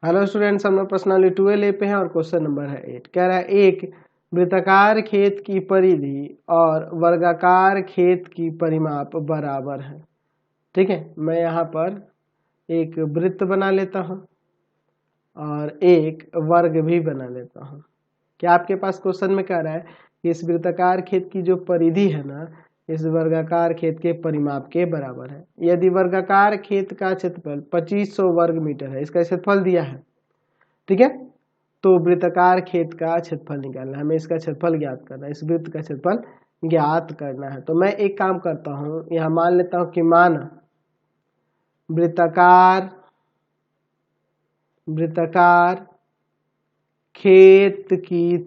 Hello students, हम लोग प्रश्नावली 12A पे हैं और क्वेश्चन नंबर है 8। कह रहा है एक वृत्ताकार खेत की परिधि और वर्गाकार खेत की परिमाप बराबर है। ठीक है, मैं यहाँ पर एक वृत्त बना लेता हूँ और एक वर्ग भी बना लेता हूँ। क्या आपके पास क्वेश्चन में कह रहा है कि इस वृत्ताकार खेत की जो परिधि है ना, इस वर्गाकार खेत के परिमाप के बराबर है। यदि वर्गाकार खेत का क्षेत्रफल 2500 वर्ग मीटर है, इसका क्षेत्रफल दिया है, ठीक है, तो वृत्ताकार खेत का क्षेत्रफल निकालना है। हमें इसका क्षेत्रफल ज्ञात करना है, इस वृत्त का क्षेत्रफल ज्ञात करना है। तो मैं एक काम करता हूँ, यहाँ मान लेता हूँ कि माना वृत्ताकार खेत की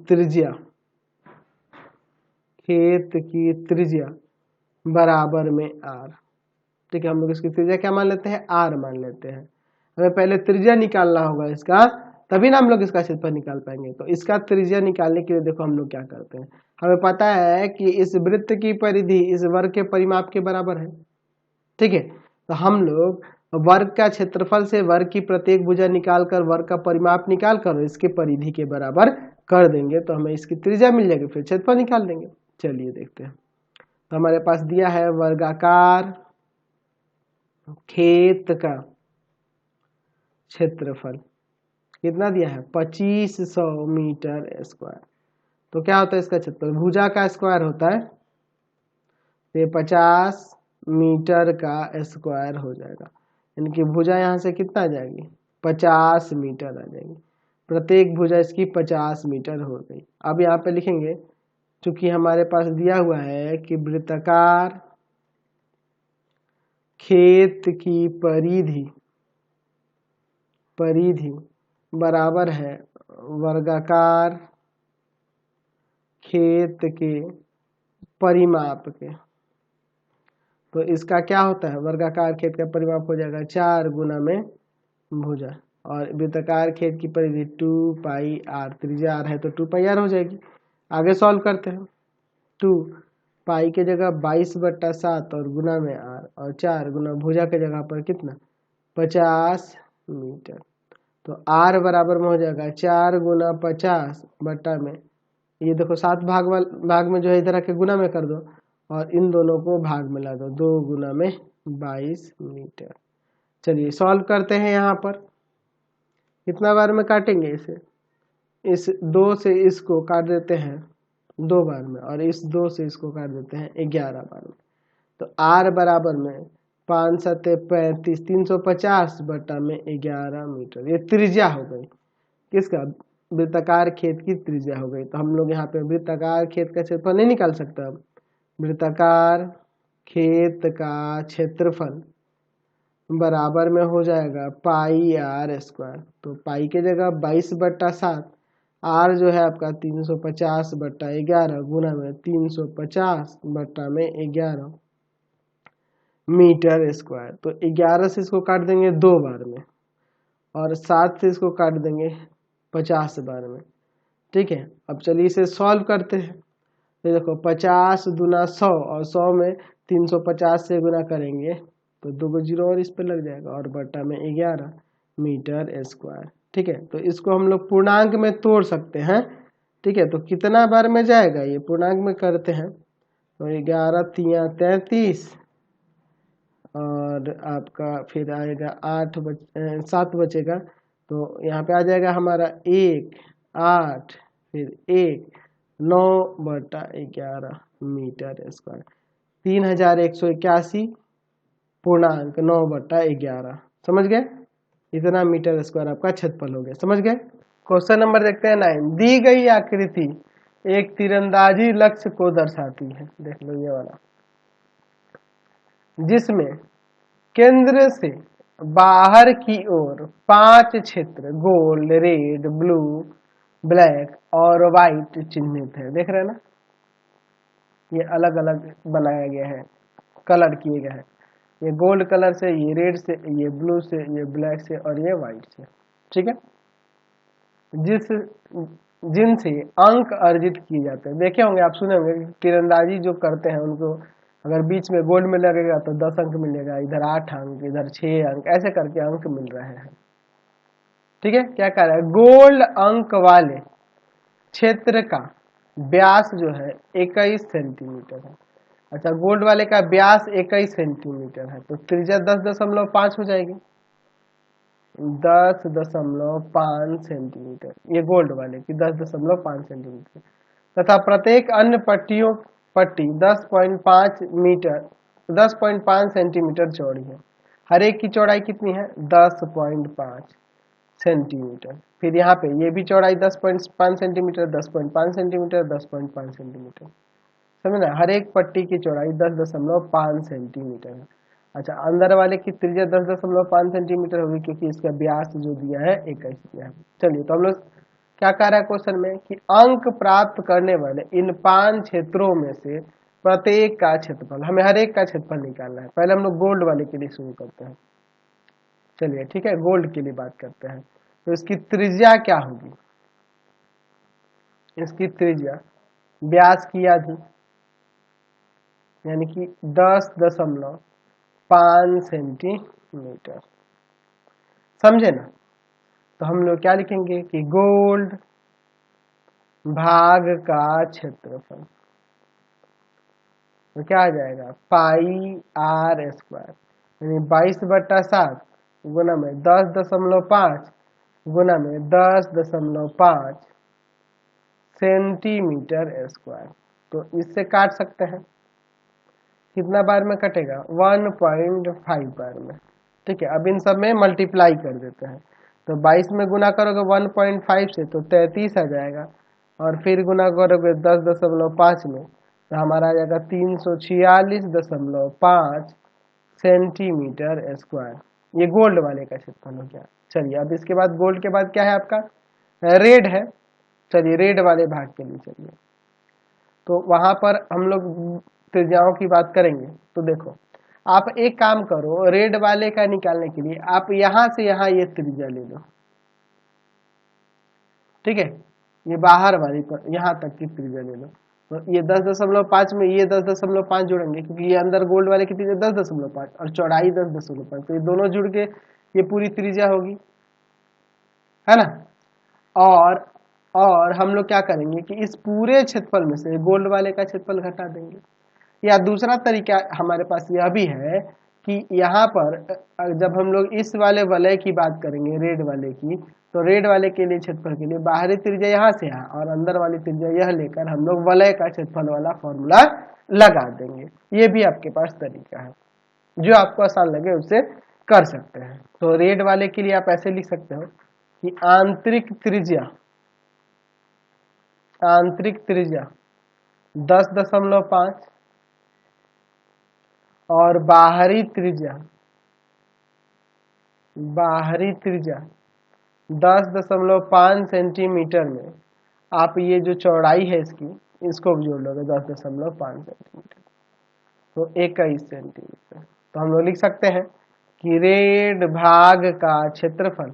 त्रिज्या बराबर में r। ठीक है, हम लोग इसकी त्रिज्या क्या मान लेते हैं, r मान लेते हैं। हमें पहले त्रिज्या निकालना होगा इसका, तभी ना हम लोग इसका क्षेत्रफल निकाल पाएंगे। तो इसका त्रिज्या निकालने के लिए देखो हम लोग क्या करते हैं, हमें पता है कि इस वृत्त की परिधि इस वर्ग के परिमाप के बराबर है। ठीक है, तो हम लोग वर्ग का क्षेत्रफल से वर्ग की प्रत्येक भुजा निकाल कर वर्ग का परिमाप निकाल कर इसके परिधि के बराबर कर देंगे, तो हमें इसकी त्रिज्या मिल जाएगी, फिर क्षेत्रफल निकाल देंगे। चलिए देखते हैं। तो हमारे पास दिया है वर्गाकार खेत का क्षेत्रफल कितना दिया है, 2500 मीटर स्क्वायर। तो क्या होता है इसका क्षेत्रफल, भुजा का स्क्वायर होता है, ये 50 मीटर का स्क्वायर हो जाएगा। इनकी भुजा यहाँ से कितना आ जाएगी, 50 मीटर आ जाएगी। प्रत्येक भुजा इसकी 50 मीटर हो गई। अब यहाँ पे लिखेंगे, चूंकि हमारे पास दिया हुआ है कि वृत्ताकार खेत की परिधि बराबर है वर्गाकार खेत के परिमाप के, तो इसका क्या होता है, वर्गाकार खेत का परिमाप हो जाएगा 4 गुना में भुजा, और वृत्ताकार खेत की परिधि 2 पाई r, त्रिज्या r है तो 2 पाई r हो जाएगी। आगे सॉल्व करते हैं। 2 पाई के जगह 22/7 और गुना में r, और 4 गुना भुजा के जगह पर कितना, 50 मीटर। तो r बराबर में हो जाएगा 4 गुना 50 बट्टा में, ये देखो 7 भाग में जो है इधर आके गुना में कर दो और इन दोनों को भाग में ला दो, 2 गुना में 22 मीटर। चलिए सॉल्व करते हैं। यहाँ पर कितना बार में काटेंगे इसे, इस 2 से इसको काट देते हैं 2 बार में, और इस 2 से इसको काट देते हैं 11 बार में। तो r बराबर में 5 7 35, 350 बट्टा में 11 मीटर। ये त्रिज्या हो गई किसका, वृत्ताकार खेत की त्रिज्या हो गई। तो हम लोग यहाँ पे वृत्ताकार खेत का क्षेत्रफल नहीं निकाल सकता। वृत्ताकार खेत का क्षेत्रफल बराबर में हो जाएगा पाई r स्क्वायर। तो पाई के जगह 22/7, r जो है आपका 350/11 गुना में 350/11 मीटर स्क्वायर। तो 11 से इसको काट देंगे 2 बार में, और 7 से इसको काट देंगे 50 बार में। ठीक है, अब चलिए इसे सॉल्व करते हैं। तो देखो 50 दूना 100, और 100 में 350 से गुना करेंगे तो 2 जीरो और इस पे लग जाएगा, और बट्टा में 11 मीटर स्क्वायर। ठीक है, तो इसको हम लोग पूर्णांक में तोड़ सकते हैं। ठीक है, तो कितना बार में जाएगा, ये पूर्णांक में करते हैं। तो 11 तिया 33, और आपका फिर आएगा 7 बचेगा, तो यहाँ पे आ जाएगा हमारा 1 8 फिर 1 9/11 मीटर स्क्वायर। 3181 पूर्णांक 9/11। समझ गए, इतना मीटर स्क्वायर आपका क्षेत्रफल हो गया। समझ गए। क्वेश्चन नंबर देखते हैं 9। दी गई आकृति एक तीरंदाजी लक्ष्य को दर्शाती है। देख लो ये वाला, जिसमें केंद्र से बाहर की ओर 5 क्षेत्र गोल्ड, रेड, ब्लू, ब्लैक और व्हाइट चिन्हित है। देख रहे हैं ना, ये अलग अलग बनाया गया है, कलर किए गए हैं। ये गोल्ड कलर से, ये रेड से, ये ब्लू से, ये ब्लैक से और ये व्हाइट से। ठीक है, जिनसे अंक अर्जित किए जाते हैं। देखे होंगे, आप सुने होंगे, तीरंदाजी जो करते हैं उनको अगर बीच में गोल्ड में लगेगा तो 10 अंक मिलेगा, इधर 8 अंक, इधर 6 अंक, ऐसे करके अंक मिल रहे हैं। ठीक है, क्या कह रहा है, गोल्ड अंक वाले क्षेत्र का व्यास जो है 21 सेंटीमीटर है। अच्छा, गोल्ड वाले का व्यास 21 सेंटीमीटर है, तो त्रिज्या 10.5 हो जाएगी, 10.5 सेंटीमीटर, ये गोल्ड वाले की 10.5 सेंटीमीटर, तथा प्रत्येक अन्य पट्टी 10.5 मीटर 10.5 सेंटीमीटर चौड़ी है। हर एक की चौड़ाई कितनी है, 10.5 सेंटीमीटर। फिर यहाँ पे ये भी चौड़ाई 10.5 सेंटीमीटर, 10.5 सेंटीमीटर, 10.5 सेंटीमीटर, समझ ना, हर एक पट्टी की चौड़ाई 10.5 सेंटीमीटर है। अच्छा, अंदर वाले की त्रिज्या 10.5 सेंटीमीटर होगी, क्योंकि इसका व्यास जो दिया है 21 दिया है। चलिए, तो हम लोग क्या कह रहा है क्वेश्चन में कि अंक प्राप्त करने वाले इन 5 क्षेत्रों में से प्रत्येक का क्षेत्रफल, हमें हर एक का क्षेत्रफल निकालना है। पहले हम लोग गोल्ड वाले के लिए शुरू करते हैं। चलिए, ठीक है, गोल्ड के लिए बात करते हैं। तो इसकी त्रिज्या क्या होगी, इसकी त्रिज्या व्यास की आधी, यानी कि 10.5 सेंटीमीटर, समझे ना। तो हम लोग क्या लिखेंगे कि गोल्ड भाग का क्षेत्रफल, तो क्या आ जाएगा, पाई आर स्क्वायर, यानी 22/7 गुना में 10.5 गुना में 10.5 सेंटीमीटर स्क्वायर। तो इससे काट सकते हैं, कितना बार में कटेगा, 1.5 बार में। ठीक है, अब इन सब में मल्टीप्लाई कर देते हैं, तो 22 में गुना करोगे 1.5 से तो 33 आ जाएगा, और फिर गुना करोगे 10.5 में तो हमारा आ जाएगा 346.5 सेंटीमीटर स्क्वायर। ये गोल्ड वाले का क्षेत्रफल हो गया। चलिए, अब इसके बाद गोल्ड के बाद क्या है आपका, रेड है। चलिए, रेड वाले भाग के लिए चलिए, तो वहां पर हम लोग त्रिज्याओं की बात करेंगे। तो देखो, आप एक काम करो, रेड वाले का निकालने के लिए आप यहां से यहां ये त्रिज्या ले लो, ठीक है, ये बाहर वाली पर यहां तक की त्रिज्या ले लो। तो ये 10.5 में ये 10.5 जुड़ेंगे, क्योंकि ये अंदर गोल्ड वाले की त्रिज्या 10.5 और चौड़ाई 10.5, तो ये दोनों जुड़ के ये पूरी त्रिज्या होगी, है ना। और हम लोग क्या करेंगे कि इस पूरे क्षेत्रफल में से गोल्ड वाले का क्षेत्रफल घटा देंगे। या दूसरा तरीका हमारे पास यह भी है कि यहाँ पर जब हम लोग इस वाले वलय की बात करेंगे, रेड वाले की, तो रेड वाले के लिए क्षेत्रफल के लिए बाहरी त्रिज्या यहाँ से यहाँ और अंदर वाली त्रिज्या यह लेकर हम लोग वलय का क्षेत्रफल वाला फॉर्मूला लगा देंगे। ये भी आपके पास तरीका है, जो आपको आसान लगे उससे कर सकते हैं। तो रेड वाले के लिए आप ऐसे लिख सकते हो कि आंतरिक त्रिज्या 10.5 और बाहरी त्रिज्या 10.5 सेंटीमीटर में आप ये जो चौड़ाई है इसको जोड़ लोगे 10.5 सेंटीमीटर, तो 21 सेंटीमीटर। तो हम लोग लिख सकते हैं कि रेड भाग का क्षेत्रफल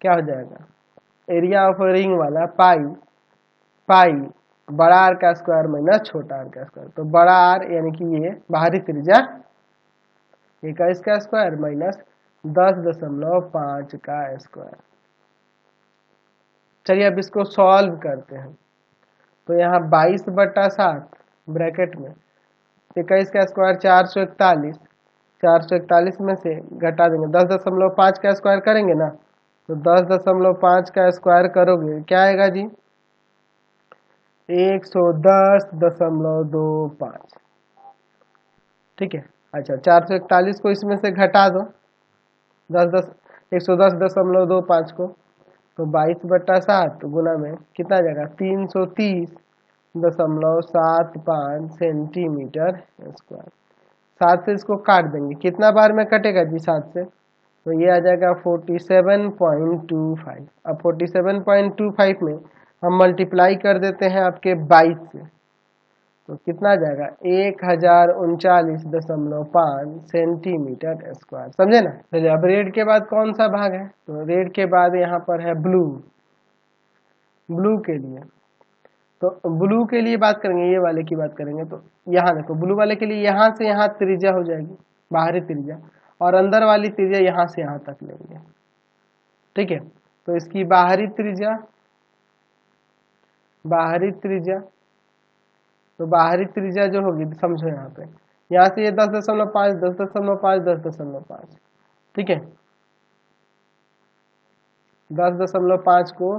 क्या हो जाएगा, एरिया ऑफ रिंग वाला पाई बड़ा आर का स्क्वायर माइनस छोटा आर का स्क्वायर। तो बड़ा आर यानी कि ये बाहरी त्रिज्या 21 का स्क्वायर माइनस 10.5 का स्क्वायर। चलिए, अब इसको सॉल्व करते हैं। तो यहाँ 22/7 ब्रैकेट में 21 का स्क्वायर 441 में से घटा देंगे, 10.5 का स्क्वायर करेंगे ना, तो 10.5 का स्क्वायर करोगे क्या आएगा जी, 110.25। ठीक है। अच्छा, 441 को इसमें से घटा दो 110.25 को, तो 22/7 गुना में कितना आ जाएगा, 330.75 सेंटीमीटर स्क्वायर। 7 से इसको काट देंगे, कितना बार में कटेगा जी 7 से, तो ये आ जाएगा 47.25। अब 47.25 में हम मल्टीप्लाई कर देते हैं आपके 22 से, तो कितना आ जाएगा 1039.5 सेंटीमीटर स्क्वायर, समझे ना। चलिए, अब रेड के बाद कौन सा भाग है, तो रेड के बाद यहाँ पर है ब्लू के लिए। तो ब्लू के लिए बात करेंगे, ये वाले की बात करेंगे, तो यहाँ देखो ब्लू वाले के लिए यहाँ से यहाँ त्रिज्या हो जाएगी बाहरी त्रिज्या, और अंदर वाली त्रिज्या यहाँ से यहाँ तक लेंगे। ठीक है, तो इसकी बाहरी त्रिज्या, तो बाहरी त्रिज्या जो होगी समझो यहाँ से ये 10.5, 10.5, 10.5, ठीक है, 10.5 को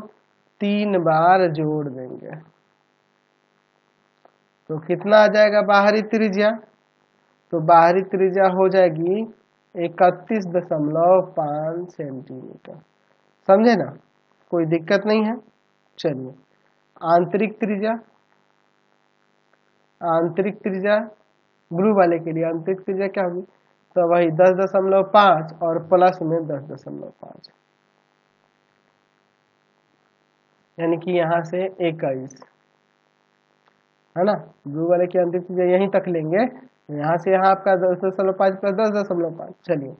3 बार जोड़ देंगे तो कितना आ जाएगा बाहरी त्रिज्या? तो बाहरी त्रिज्या हो जाएगी 31.5 सेंटीमीटर। समझे ना, कोई दिक्कत नहीं है। चलिए आंतरिक त्रिज्या ब्लू वाले के लिए आंतरिक त्रिज्या क्या होगी? तो वही 10.5 और प्लस में 10.5, यानी कि यहाँ से 21, है ना। ब्लू वाले की आंतरिक त्रिज्या यहीं तक लेंगे, यहाँ से यहाँ आपका 10.5 प्लस 10.5। चलिए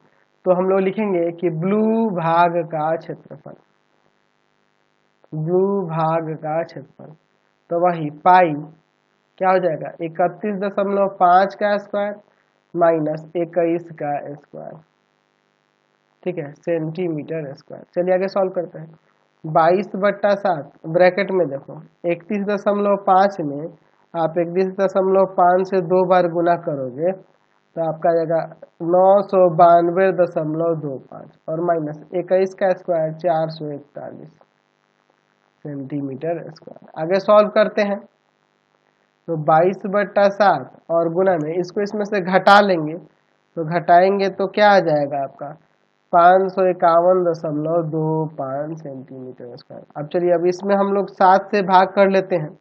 तो हम लोग लिखेंगे कि ब्लू भाग का क्षेत्रफल, तो वही पाई क्या हो जाएगा 31.5 का स्क्वायर माइनस 21 का स्क्वायर, ठीक है, सेंटीमीटर स्क्वायर। चलिए आगे सॉल्व करते हैं। 22/7 ब्रैकेट में देखो 31.5 में आप 31.5 से 2 बार गुना करोगे तो आपका आएगा 992.25 और माइनस 21 का स्क्वायर 441 सेंटीमीटर स्क्वायर। आगे सॉल्व करते हैं तो 22/7 और गुना में इसको इसमें से घटा लेंगे, तो घटाएंगे तो क्या आ जाएगा आपका 551.25 सेंटीमीटर स्क्वायर। अब चलिए अब इसमें हम लोग 7 से भाग कर लेते हैं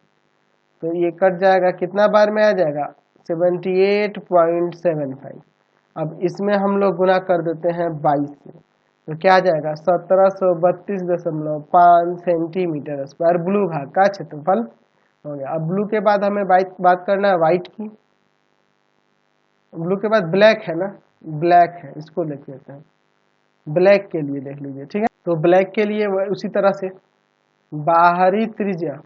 तो ये कट जाएगा, कितना बार में आ जाएगा 78.75। अब इसमें हम लोग गुना कर देते हैं 22 से तो क्या आ जाएगा 1732.5 सेंटीमीटर स्क्वायर ब्लू भाग का क्षेत्रफल हो गया। अब ब्लू के बाद हमें बात करना है व्हाइट की। ब्लू के बाद ब्लैक है ना, ब्लैक है, इसको लिख लेते हैं। ब्लैक के लिए देख लीजिए, ठीक है। तो ब्लैक के लिए उसी तरह से बाहरी त्रिज्या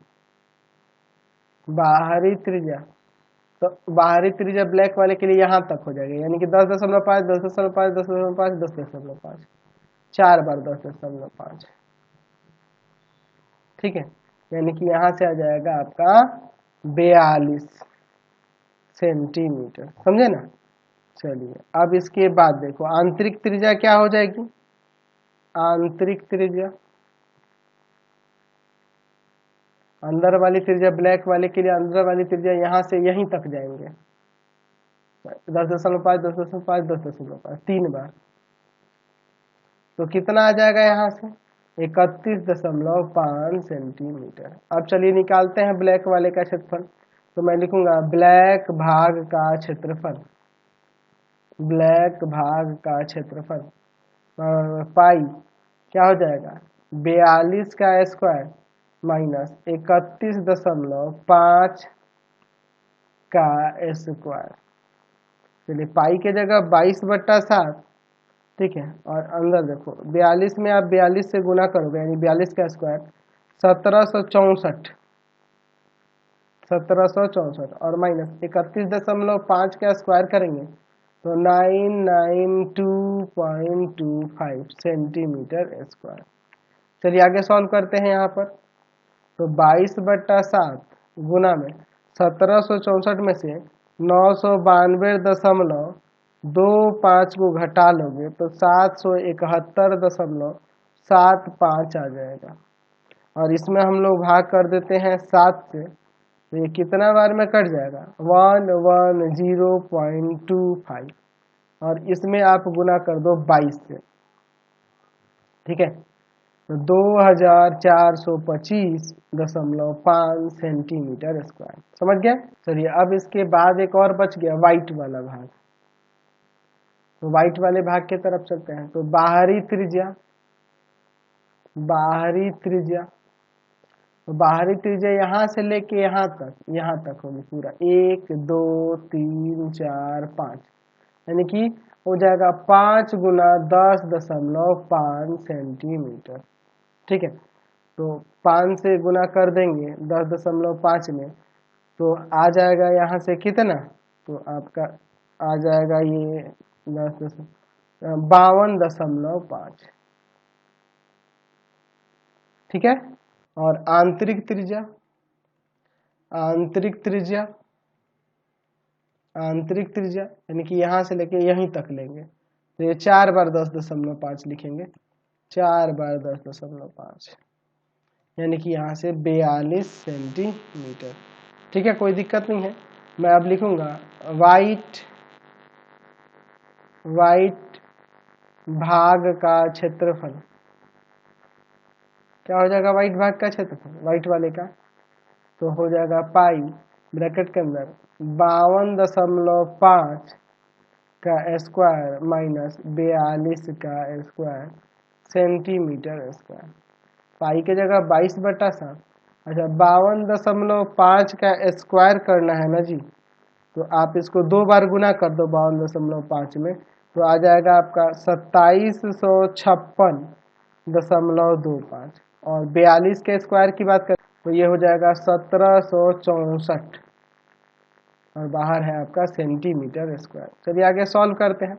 ब्लैक वाले के लिए यहाँ तक हो जाएगा, यानी कि 10.5, 10.5, 10.5, 10.5, 4 बार 10.5, ठीक है, यानी कि यहाँ से आ जाएगा आपका 42 सेंटीमीटर। समझे ना। चलिए अब इसके बाद देखो आंतरिक त्रिज्या क्या हो जाएगी। आंतरिक त्रिज्या, अंदर वाली त्रिज्या ब्लैक वाले के लिए अंदर वाली त्रिज्या यहाँ से यहीं तक जाएंगे 10.5, 10.5, 10.5, 3 बार, तो कितना आ जाएगा यहाँ से 31.5 सेंटीमीटर। अब चलिए निकालते हैं ब्लैक वाले का क्षेत्रफल। तो मैं लिखूंगा ब्लैक भाग का क्षेत्रफल पाई क्या हो जाएगा 42 का स्क्वायर माइनस 31.5 का स्क्वायर। चलिए पाई के जगह 22/7, ठीक है, और अंदर देखो 42 में आप 42 से गुना करोगे यानी 42 का स्क्वायर 1764 और माइनस 31.5 का स्क्वायर करेंगे तो 992.25 सेंटीमीटर स्क्वायर। चलिए आगे सॉल्व करते हैं यहाँ पर। तो 22/7 गुना में 1764 में से 992.25 को घटा लोगे तो 771.75 आ जाएगा, और इसमें हम लोग भाग कर देते हैं 7 से तो ये कितना बार में कट जाएगा 110.25 और इसमें आप गुना कर दो 22 से, ठीक है, तो 2425.5 सेंटीमीटर स्क्वायर। समझ गया। चलिए अब इसके बाद एक और बच गया व्हाइट वाला भाग। तो व्हाइट वाले भाग की तरफ चलते हैं। तो बाहरी त्रिज्या यहाँ से लेके यहाँ तक होगी पूरा 1 2 3 4 5, यानी कि हो जाएगा 5 गुना 10.5 सेंटीमीटर, ठीक है। तो 5 से गुना कर देंगे 10.5 में तो आ जाएगा यहाँ से कितना, तो आपका आ जाएगा ये 10, 52.5, ठीक है। और आंतरिक त्रिज्या, आंतरिक त्रिज्या, आंतरिक त्रिज्या यानी कि यहां से लेके यहीं तक लेंगे तो ये 4 बार 10.5 लिखेंगे, 4 बार 10.5 यानी कि यहाँ से 42 सेंटीमीटर, ठीक है। कोई दिक्कत नहीं है। मैं अब लिखूंगा वाइट, वाइट भाग का क्षेत्रफल, क्या हो जाएगा वाइट भाग का क्षेत्रफल, वाइट वाले का, तो हो जाएगा पाई ब्रैकेट के अंदर 52.5 का स्क्वायर माइनस 42 का स्क्वायर सेंटीमीटर स्क्वायर। पाई के जगह 22/7, अच्छा 52.5 का स्क्वायर करना है ना जी, तो आप इसको 2 बार गुना कर दो 52.5 में, तो आ जाएगा आपका 2756.25। और 42 के स्क्वायर की बात करें तो ये हो जाएगा 1764 और बाहर है आपका सेंटीमीटर स्क्वायर। चलिए आगे सॉल्व करते हैं।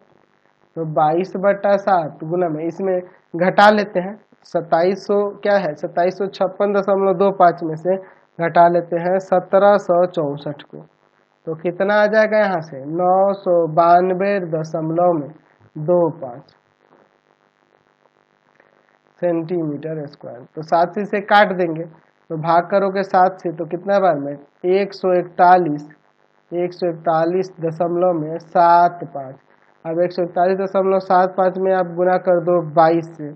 तो 22/7 गुना में इसमें घटा लेते हैं, 2700 क्या है 2756.25 में से घटा लेते हैं 1764 को, तो कितना आ जाएगा यहाँ से 992.25 सेंटीमीटर स्क्वायर। तो 7 से काट देंगे तो भाग करोगे 7 से तो कितना बार में 141.75। अब 141.75 में आप गुना कर दो 22 से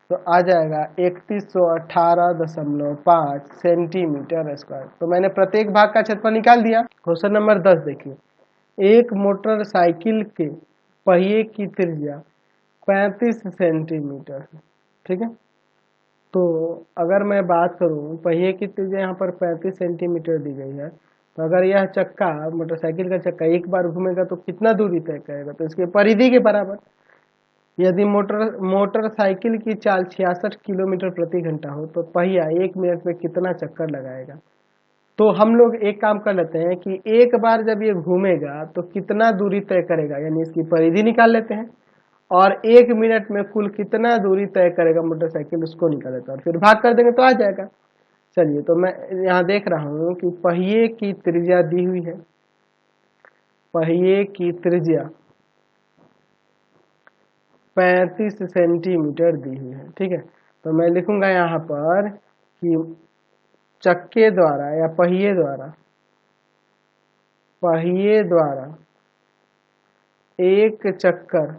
तो आ जाएगा 3118.5 सेंटीमीटर स्क्वायर। तो मैंने प्रत्येक भाग का क्षेत्रफल निकाल दिया। क्वेश्चन नंबर 10 देखिए, एक मोटरसाइकिल के पहिए की त्रिज्या 35 सेंटीमीटर है, ठीक है। तो अगर मैं बात करूं पहिए की त्रिज्या यहाँ पर 35 सेंटीमीटर दी गई है, तो अगर यह चक्का मोटरसाइकिल का चक्का एक बार घूमेगा तो कितना दूरी तय करेगा, तो इसके परिधि के बराबर। यदि मोटरसाइकिल की चाल 66 किलोमीटर प्रति घंटा हो तो पहिया 1 मिनट में कितना चक्कर लगाएगा। तो हम लोग एक काम कर लेते हैं कि एक बार जब ये घूमेगा तो कितना दूरी तय करेगा, यानी इसकी परिधि निकाल लेते हैं और 1 मिनट में कुल कितना दूरी तय करेगा मोटरसाइकिल उसको निकाल लेते हैं और फिर भाग कर देंगे तो आ जाएगा। चलिए तो मैं यहाँ देख रहा हूँ कि पहिए की त्रिज्या दी हुई है, पहिए की त्रिज्या 35 सेंटीमीटर दी हुई है, ठीक है। तो मैं लिखूंगा यहाँ पर कि चक्के द्वारा या पहिए द्वारा एक चक्कर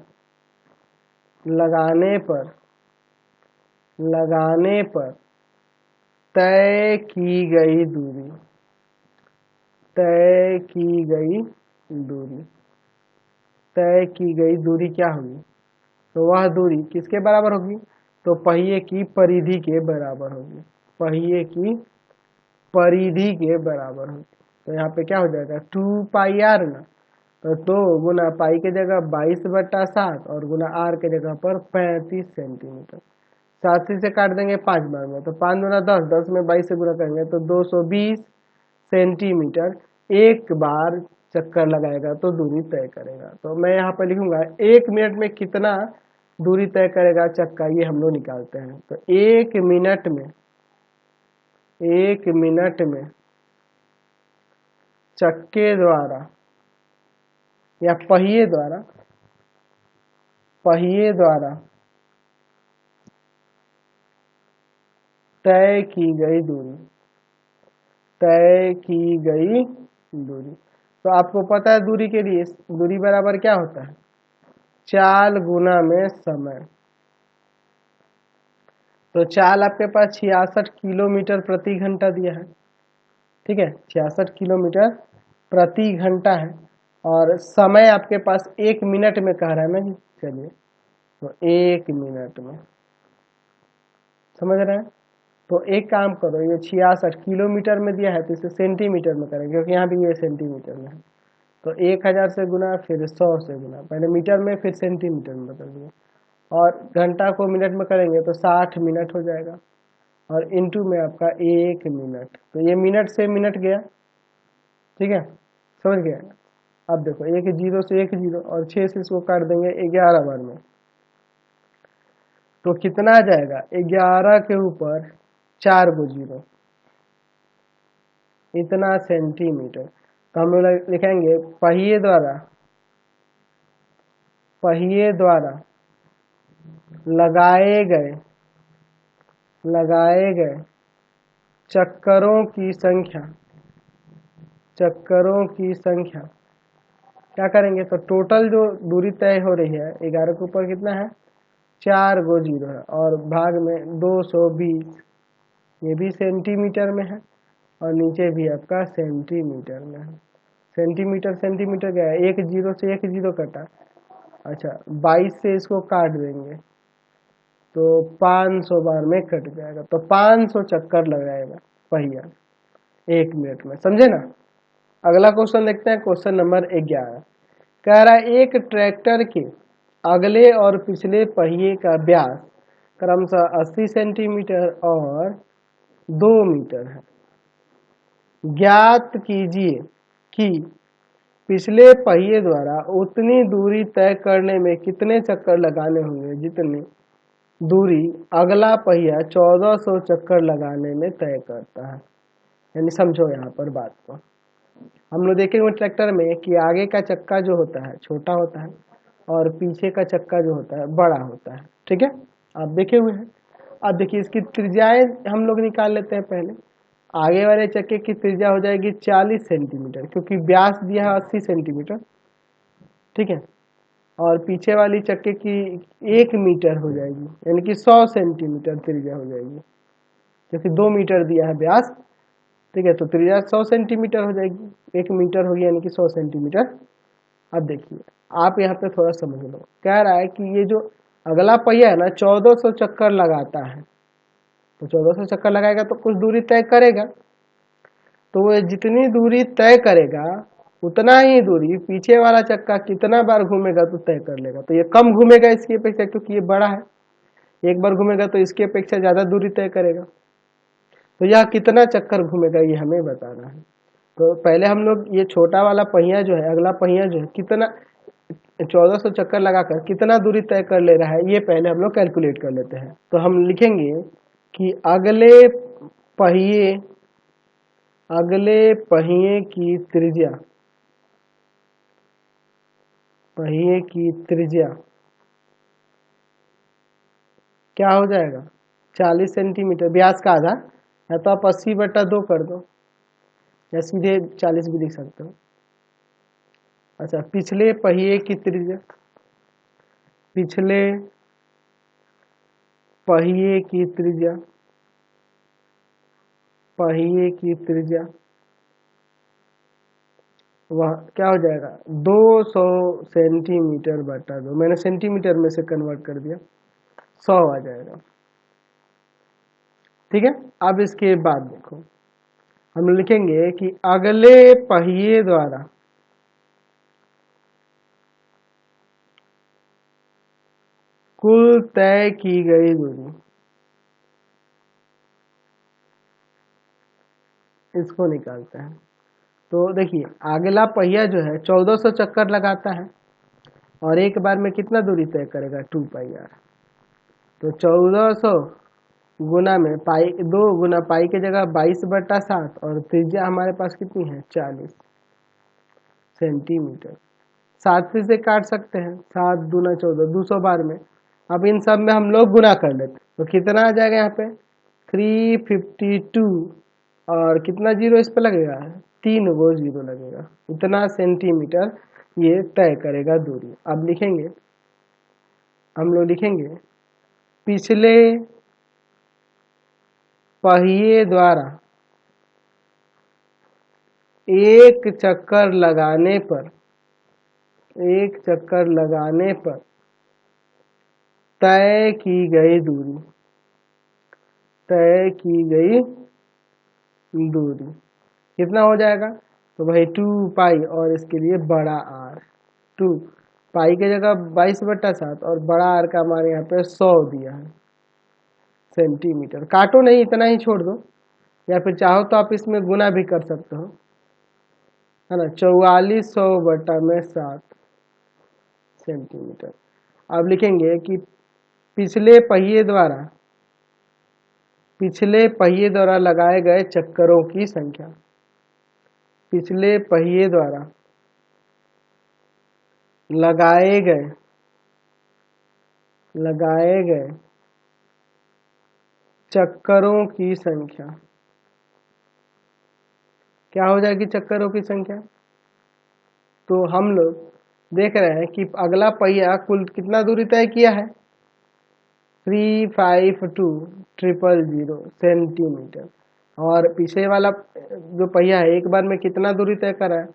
लगाने पर तय की गई दूरी क्या होगी, तो वह दूरी किसके बराबर होगी, तो पहिए की परिधि के बराबर होगी, पहिए की परिधि के बराबर होगी। तो यहाँ पे क्या हो जाएगा 2πr ना, तो 2 गुना पाई के जगह 22/7 और गुना r के जगह पर 35 सेंटीमीटर। 7 से काट देंगे 5 बार में, तो 5 गुना 10, 10 में 22 से गुना करेंगे तो 220 सेंटीमीटर एक बार चक्कर लगाएगा तो दूरी तय करेगा। तो मैं यहाँ पर लिखूंगा 1 मिनट में कितना दूरी तय करेगा चक्का, ये हम लोग निकालते हैं। तो 1 मिनट में चक्के द्वारा या पहिए द्वारा तय की गई दूरी। तो आपको पता है दूरी के लिए दूरी बराबर क्या होता है, चाल गुना में समय। तो चाल आपके पास 66 किलोमीटर प्रति घंटा दिया है, ठीक है, 66 किलोमीटर प्रति घंटा है और समय आपके पास 1 मिनट में कह रहा है ना जी। चलिए तो 1 मिनट में, समझ रहे हैं। तो एक काम करो, ये 66 किलोमीटर में दिया है तो इसे सेंटीमीटर में करेंगे क्योंकि यहाँ भी ये सेंटीमीटर में है। तो 1000 से गुना फिर 100 से गुना, पहले मीटर में फिर सेंटीमीटर में बदल दिए और घंटा को मिनट में करेंगे तो 60 मिनट हो जाएगा और इंटू में आपका 1 मिनट। तो ये मिनट से मिनट गया, ठीक है, समझ गया। अब देखो 1 0 से 1 0 और 6 से इसको काट देंगे 11 बार में, तो कितना आ जाएगा, 11 के ऊपर 4 गो जीरो, इतना सेंटीमीटर। तो हम लोग लिखेंगे पहिए द्वारा लगाए गए चक्करों की संख्या क्या करेंगे, तो टोटल जो दूरी तय हो रही है 11 के ऊपर कितना है, 4 गो जीरो है, और भाग में 220, ये भी सेंटीमीटर में है, और नीचे भी आपका सेंटीमीटर में है। सेंटीमीटर क्या है, एक जीरो से एक जीरो कटा, अच्छा 22 से इसको काट देंगे तो 500 बार में कट जाएगा, तो 500 चक्कर लगाएगा पहिया 1 मिनट में, समझे ना। अगला क्वेश्चन देखते हैं, क्वेश्चन नंबर 11 कह रहा है एक ट्रैक्टर के अगले और पिछले पहिए का व्यास क्रमशः 80 सेंटीमीटर और 2 मीटर है। ज्ञात कीजिए कि पिछले पहिए द्वारा उतनी दूरी तय करने में कितने चक्कर लगाने होंगे जितनी दूरी अगला पहिया 1400 चक्कर लगाने में तय करता है। यानी समझो यहाँ पर बात को, हम लोग देखेंगे ट्रैक्टर में कि आगे का चक्का जो होता है छोटा होता है और पीछे का चक्का जो होता है बड़ा होता है, ठीक है, आप देखे हुए हैं। अब देखिए इसकी त्रिज्याएं हम लोग निकाल लेते हैं। पहले आगे वाले चक्के की त्रिज्या हो जाएगी 40 सेंटीमीटर, क्योंकि व्यास दिया है 80 सेंटीमीटर, ठीक है, और पीछे वाली चक्के की 1 मीटर हो जाएगी, यानी कि 100 सेंटीमीटर त्रिज्या हो जाएगी, क्योंकि 2 मीटर दिया है व्यास, ठीक है, तो त्रिज्या 100 सेंटीमीटर हो जाएगी, 1 मीटर होगी यानी कि 100 सेंटीमीटर। अब देखिए आप यहाँ पे थोड़ा समझ लो, कह रहा है कि ये जो अगला पहिया है ना 1400 चक्कर लगाता है, तो 1400 चक्कर लगाएगा तो कुछ दूरी तय करेगा, तो वो जितनी दूरी तय करेगा उतना ही दूरी पीछे वाला चक्का कितना बार घूमेगा तो तय कर लेगा। तो ये कम घूमेगा इसकी अपेक्षा, क्योंकि ये बड़ा है, एक बार घूमेगा तो इसकी अपेक्षा ज्यादा दूरी तय करेगा। तो यह कितना चक्कर घूमेगा ये हमें बताना है। तो पहले हम लोग ये छोटा वाला पहिया जो है, अगला पहिया जो है कितना 1400 चक्कर लगाकर कितना दूरी तय कर ले रहा है, ये पहले हम लोग कैलकुलेट कर लेते हैं। तो हम लिखेंगे कि अगले पहिए की त्रिज्या क्या हो जाएगा, 40 सेंटीमीटर, व्यास का आधा, या तो आप 80/2 कर दो या सीधे 40 भी लिख सकते हो। अच्छा पिछले पहिए की त्रिज्या वह क्या हो जाएगा, 200 सेंटीमीटर/2, मैंने सेंटीमीटर में से कन्वर्ट कर दिया, 100 आ जाएगा, ठीक है। अब इसके बाद देखो हम लिखेंगे कि अगले पहिए द्वारा कुल तय की गई दूरी, इसको निकालते हैं। तो देखिए अगला पहिया जो है 1400 चक्कर लगाता है और एक बार में कितना दूरी तय करेगा, 2πr। तो 1400 गुना में पाई, 2 गुना पाई की जगह 22/7, और त्रिज्या हमारे पास कितनी है 40 सेंटीमीटर। 7 से काट सकते हैं, 7 दूना 14, 200 बार में। अब इन सब में हम लोग गुना कर लेते, तो कितना आ जाएगा यहाँ पे 352, और कितना जीरो इस पे लगेगा, 3 गो जीरो लगेगा, इतना सेंटीमीटर ये तय करेगा दूरी। अब लिखेंगे, हम लोग लिखेंगे पिछले पहिए द्वारा एक चक्कर लगाने पर तय की गई दूरी कितना हो जाएगा, तो भाई 2π, और इसके लिए बड़ा R, 2 पाई की जगह 22/7 और बड़ा R का हमारे यहाँ पे 100 दिया है सेंटीमीटर। काटो नहीं, इतना ही छोड़ दो, या फिर चाहो तो आप इसमें गुना भी कर सकते हो, है ना, 4400/7 सेंटीमीटर। अब लिखेंगे कि पिछले पहिए द्वारा लगाए गए चक्करों की संख्या। पिछले पहिए द्वारा लगाए गए चक्करों की संख्या। क्या हो जाएगी चक्करों की संख्या? तो हम लोग देख रहे हैं कि अगला पहिया कुल कितना दूरी तय किया है, 352,000 सेंटीमीटर, और पीछे वाला जो पहिया है एक बार में कितना दूरी तय करा है,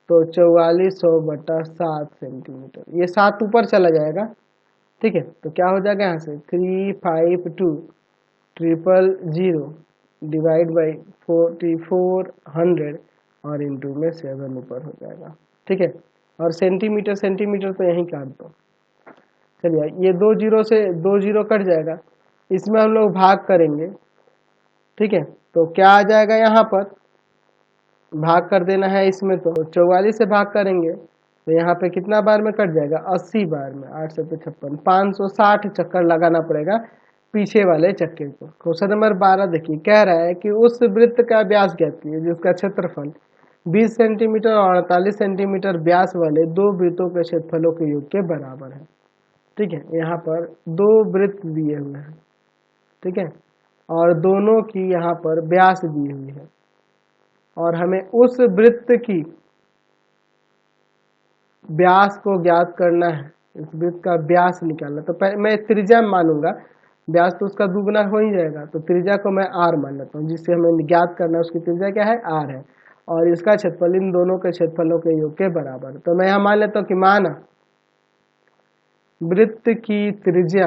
तो 4400/7 सेंटीमीटर। ये 7 ऊपर चला जाएगा, ठीक है। तो क्या हो जाएगा यहाँ से 352,000 डिवाइड बाई 4400 और इंटू में 7 ऊपर हो जाएगा, ठीक है। और सेंटीमीटर तो यहीं काट दो। चलिए ये 2 जीरो से 2 जीरो कट जाएगा, इसमें हम लोग भाग करेंगे, ठीक है। तो क्या आ जाएगा, यहाँ पर भाग कर देना है इसमें, तो 44 से भाग करेंगे तो यहाँ पे कितना बार में कट जाएगा, 80 बार में, 8 से 56, 560 चक्कर लगाना पड़ेगा पीछे वाले चक्के को। क्वेश्चन नंबर 12 देखिए, कह रहा है कि उस वृत्त का व्यास ज्ञात कीजिए जिसका क्षेत्रफल 20 सेंटीमीटर और 48 सेंटीमीटर व्यास वाले 2 वृत्तों के क्षेत्रफलों के योग के बराबर है, ठीक है। यहाँ पर 2 वृत्त दिए हुए हैं, ठीक है, और दोनों की यहाँ पर व्यास दी हुई है, और हमें उस वृत्त की व्यास को ज्ञात करना है, इस वृत्त का व्यास निकालना। तो मैं त्रिज्या मानूंगा, व्यास तो उसका दुगुना हो ही जाएगा, तो त्रिज्या को मैं r मान लेता हूँ, जिससे हमें ज्ञात करना है उसकी त्रिज्या क्या है, r है, और इसका क्षेत्रफल इन दोनों के क्षेत्रफलों के योग के बराबर। तो मैं यहाँ मान लेता हूँ कि माना वृत्त की त्रिज्या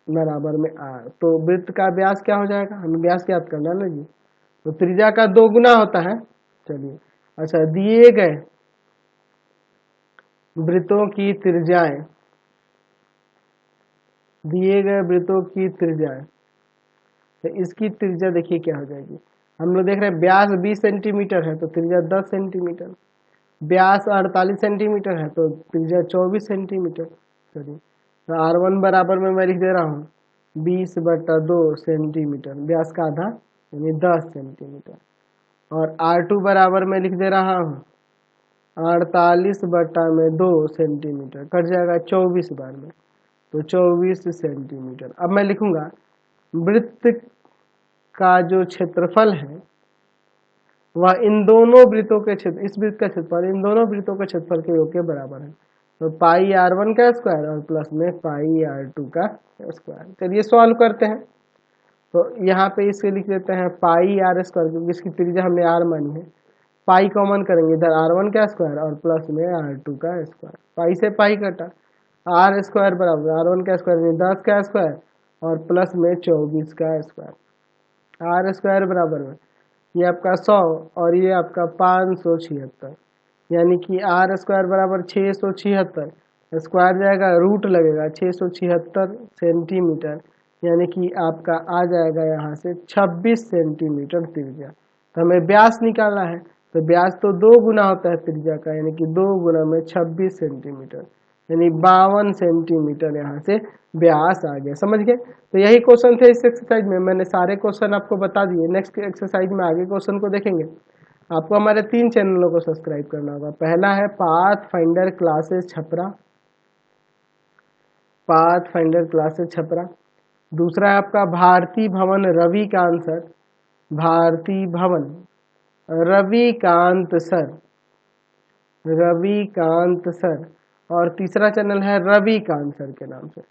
बराबर में r, तो वृत्त का व्यास क्या हो जाएगा, हमें व्यास ज्ञात करना है ना जी, तो त्रिज्या का 2 गुना होता है। चलिए अच्छा, दिए गए वृत्तों की त्रिज्याएं, तो इसकी त्रिज्या देखिए क्या हो जाएगी। हम लोग देख रहे हैं व्यास 20 सेंटीमीटर है तो त्रिज्या 10 सेंटीमीटर, व्यास 48 सेंटीमीटर है तो त्रिज्या 24 सेंटीमीटर। चलिए तो r1 बराबर में मैं लिख दे रहा हूँ 20/2 सेंटीमीटर, व्यास का आधा यानी 10 सेंटीमीटर, और r2 बराबर में लिख दे रहा हूँ 48/2 सेंटीमीटर, कट जाएगा 24 बार में, तो 24 सेंटीमीटर। अब मैं लिखूंगा वृत्त का जो क्षेत्रफल है वह इन दोनों वृत्तों के क्षेत्र, इस वृत्त का क्षेत्रफल इन दोनों वृत्तों के क्षेत्रफल के योग के बराबर है, तो पाई r1 का स्क्वायर और प्लस में पाई r2 का स्क्वायर। चलिए सॉल्व करते हैं, तो यहाँ पे इसे लिख देते हैं पाई r स्क्वायर, क्योंकि इसकी त्रिज्या हमने r मानी है, पाई कॉमन करेंगे इधर r1 का स्क्वायर और प्लस में r2 का स्क्वायर, पाई से पाई कटा, r स्क्वायर बराबर r1 का स्क्वायर यानी 10 का स्क्वायर और प्लस में 24 का स्क्वायर, r स्क्वायर बराबर में ये आपका 100 और ये आपका 576, यानी कि r स्क्वायर बराबर 676, स्क्वायर जाएगा रूट लगेगा 676 सेंटीमीटर, यानी कि आपका आ जाएगा यहाँ से 26 सेंटीमीटर त्रिज्या। तो हमें व्यास निकालना है, तो व्यास तो 2 गुना होता है त्रिज्या का, यानी कि 2 गुना में 26 सेंटीमीटर, यानी 52 सेंटीमीटर यहाँ से व्यास आ गया। समझ गए? तो यही क्वेश्चन थे इस एक्सरसाइज में, मैंने सारे क्वेश्चन आपको बता दिए। नेक्स्ट एक्सरसाइज में आगे क्वेश्चन को देखेंगे। आपको हमारे 3 चैनलों को सब्सक्राइब करना होगा। पहला है path finder classes Chhapra, path finder classes Chhapra. दूसरा है आपका भारती भवन रविकांत सर, भारती भवन रविकांत सर, रविकांत सर। और तीसरा चैनल है रविकांत सर के नाम से।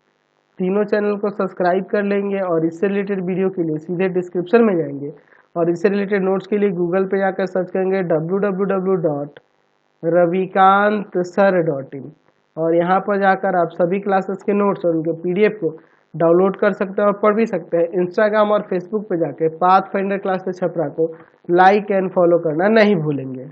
तीनों चैनल को सब्सक्राइब कर लेंगे और इससे रिलेटेड वीडियो के लिए सीधे डिस्क्रिप्शन में जाएंगे और इससे रिलेटेड नोट्स के लिए गूगल पे जाकर सर्च करेंगे www.ravikantsir.in और यहाँ पर जाकर आप सभी क्लासेस के नोट्स और उनके PDF को डाउनलोड कर सकते हैं और पढ़ भी सकते हैं। इंस्टाग्राम और फेसबुक पे जाकर पाथ फाइंडर क्लासेस छपरा को लाइक एंड फॉलो करना नहीं भूलेंगे।